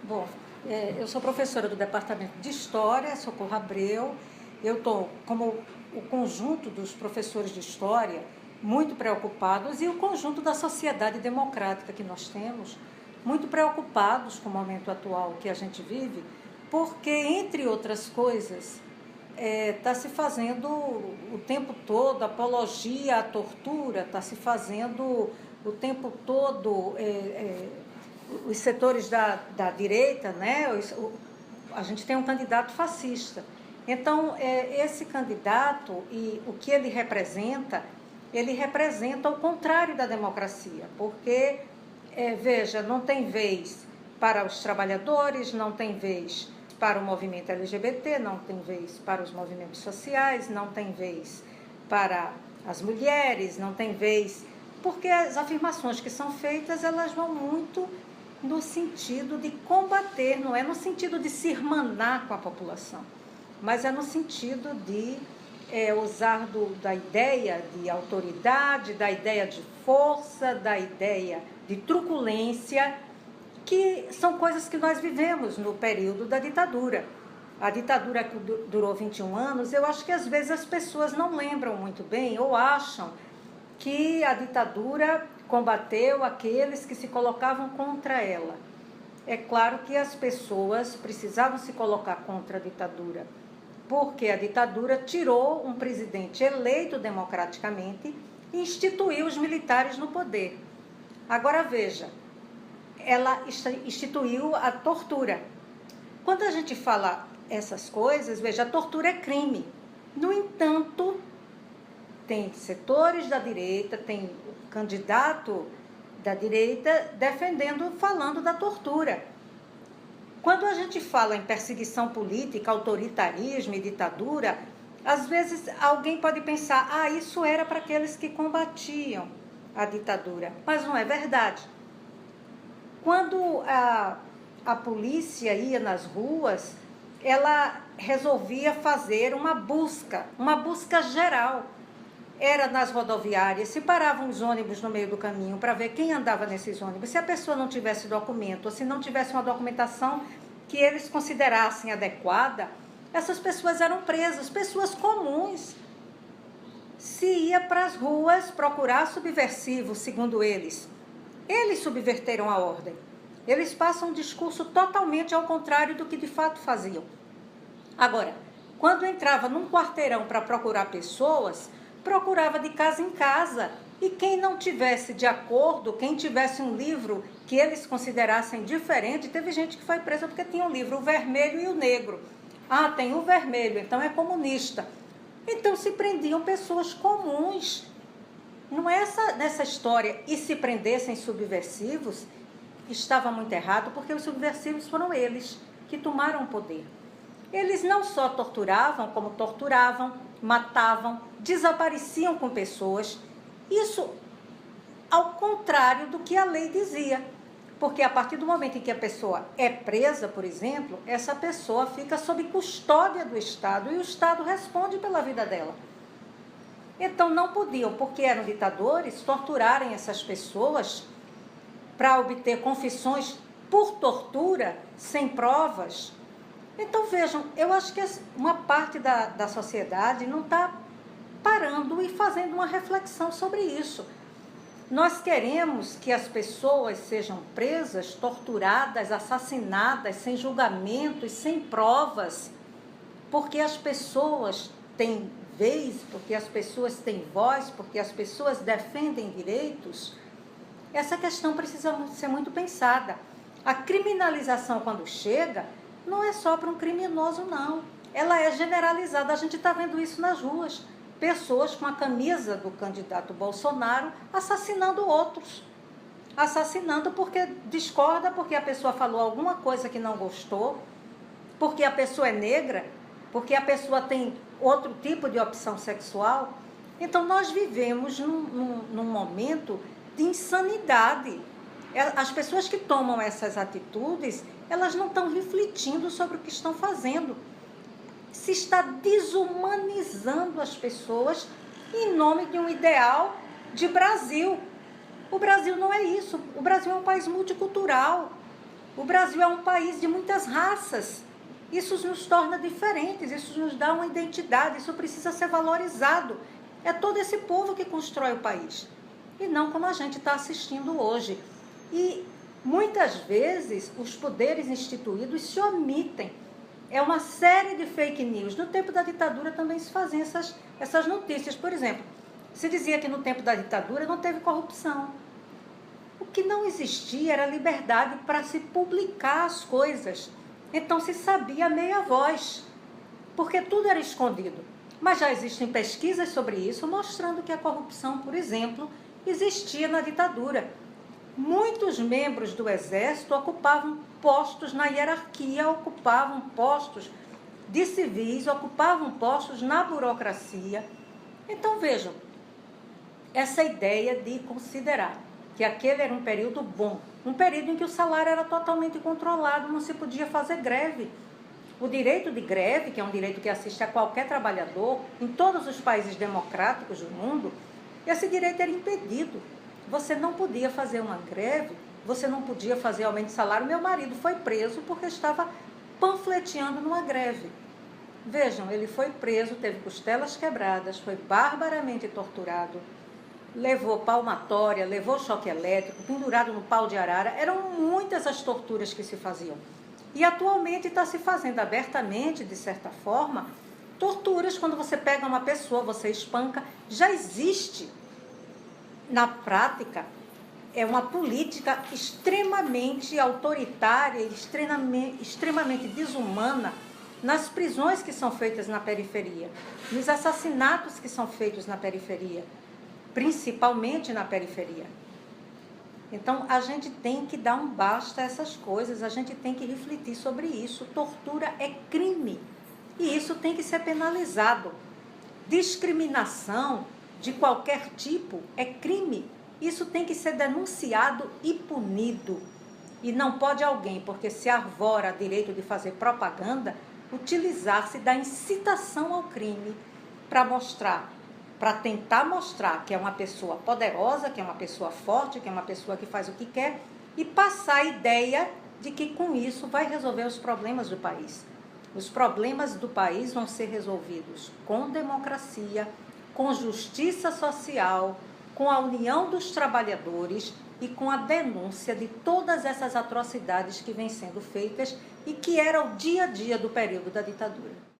Bom, eu sou professora do Departamento de História, Socorro Abreu. Eu estou, como o conjunto dos professores de História, muito preocupados, e o conjunto da sociedade democrática que nós temos, muito preocupados com o momento atual que a gente vive, porque, entre outras coisas, está se fazendo o tempo todo apologia à tortura, está se fazendo o tempo todo... os setores da direita, né? A gente tem um candidato fascista. Então, esse candidato e o que ele representa o contrário da democracia, porque, veja, não tem vez para os trabalhadores, não tem vez para o movimento LGBT, não tem vez para os movimentos sociais, não tem vez para as mulheres, não tem vez... Porque as afirmações que são feitas, elas vão muito no sentido de combater, não é no sentido de se irmanar com a população, mas é no sentido de usar da ideia de autoridade, da ideia de força, da ideia de truculência, que são coisas que nós vivemos no período da ditadura. A ditadura que durou 21 anos, eu acho que às vezes as pessoas não lembram muito bem ou acham que a ditadura combateu aqueles que se colocavam contra ela. É claro que as pessoas precisavam se colocar contra a ditadura, porque a ditadura tirou um presidente eleito democraticamente e instituiu os militares no poder. Agora veja, ela instituiu a tortura. Quando a gente fala essas coisas, veja, a tortura é crime. No entanto, tem setores da direita, tem o candidato da direita falando da tortura. Quando a gente fala em perseguição política, autoritarismo e ditadura, às vezes alguém pode pensar, isso era para aqueles que combatiam a ditadura, mas não é verdade. Quando a polícia ia nas ruas, ela resolvia fazer uma busca geral. Era nas rodoviárias, se paravam os ônibus no meio do caminho para ver quem andava nesses ônibus. Se a pessoa não tivesse documento, ou se não tivesse uma documentação que eles considerassem adequada, essas pessoas eram presas, pessoas comuns. Se ia para as ruas procurar subversivos, segundo eles. Eles subverteram a ordem. Eles passam um discurso totalmente ao contrário do que de fato faziam. Agora, quando entrava num quarteirão para procurar pessoas, procurava de casa em casa, e quem não tivesse de acordo, quem tivesse um livro que eles considerassem diferente, teve gente que foi presa porque tinha um livro, o vermelho e o negro. Tem o vermelho, então é comunista. Então se prendiam pessoas comuns. Não é nessa história, e se prendessem subversivos, estava muito errado, porque os subversivos foram eles que tomaram o poder. Eles não só torturavam, como torturavam, matavam, desapareciam com pessoas. Isso ao contrário do que a lei dizia. Porque a partir do momento em que a pessoa é presa, por exemplo, essa pessoa fica sob custódia do Estado e o Estado responde pela vida dela. Então não podiam, porque eram ditadores, torturarem essas pessoas para obter confissões por tortura, sem provas. Então, vejam, eu acho que uma parte da sociedade não está parando e fazendo uma reflexão sobre isso. Nós queremos que as pessoas sejam presas, torturadas, assassinadas, sem julgamento e sem provas, porque as pessoas têm vez, porque as pessoas têm voz, porque as pessoas defendem direitos. Essa questão precisa ser muito pensada. A criminalização, quando chega, não é só para um criminoso, não. Ela é generalizada. A gente está vendo isso nas ruas. Pessoas com a camisa do candidato Bolsonaro assassinando outros. Assassinando porque discorda, porque a pessoa falou alguma coisa que não gostou, porque a pessoa é negra, porque a pessoa tem outro tipo de opção sexual. Então, nós vivemos num momento de insanidade. As pessoas que tomam essas atitudes, elas não estão refletindo sobre o que estão fazendo. Se está desumanizando as pessoas em nome de um ideal de Brasil. O Brasil não é isso. O Brasil é um país multicultural. O Brasil é um país de muitas raças. Isso nos torna diferentes, isso nos dá uma identidade, isso precisa ser valorizado. É todo esse povo que constrói o país, e não como a gente está assistindo hoje. E muitas vezes os poderes instituídos se omitem. É uma série de fake news. No tempo da ditadura também se faziam essas notícias. Por exemplo, se dizia que no tempo da ditadura não teve corrupção. O que não existia era liberdade para se publicar as coisas. Então se sabia meia voz, porque tudo era escondido. Mas já existem pesquisas sobre isso, mostrando que a corrupção, por exemplo, existia na ditadura. Muitos membros do Exército ocupavam postos na hierarquia, ocupavam postos de civis, ocupavam postos na burocracia. Então vejam, essa ideia de considerar que aquele era um período bom, um período em que o salário era totalmente controlado, não se podia fazer greve. O direito de greve, que é um direito que assiste a qualquer trabalhador, em todos os países democráticos do mundo, esse direito era impedido. Você não podia fazer uma greve, você não podia fazer aumento de salário. Meu marido foi preso porque estava panfleteando numa greve. Vejam, ele foi preso, teve costelas quebradas, foi barbaramente torturado, levou palmatória, levou choque elétrico, pendurado no pau de arara. Eram muitas as torturas que se faziam. E atualmente está se fazendo abertamente, de certa forma, torturas. Quando você pega uma pessoa, você espanca. Já existe, na prática, é uma política extremamente autoritária, extremamente desumana nas prisões que são feitas na periferia, nos assassinatos que são feitos na periferia, principalmente na periferia. Então, a gente tem que dar um basta a essas coisas, a gente tem que refletir sobre isso. Tortura é crime e isso tem que ser penalizado. Discriminação de qualquer tipo é crime. Isso tem que ser denunciado e punido. E não pode alguém, porque se arvora direito de fazer propaganda, utilizar-se da incitação ao crime para tentar mostrar que é uma pessoa poderosa, que é uma pessoa forte, que é uma pessoa que faz o que quer, e passar a ideia de que com isso vai resolver os problemas do país. Os problemas do país vão ser resolvidos com democracia, com justiça social, com a união dos trabalhadores e com a denúncia de todas essas atrocidades que vêm sendo feitas e que era o dia a dia do período da ditadura.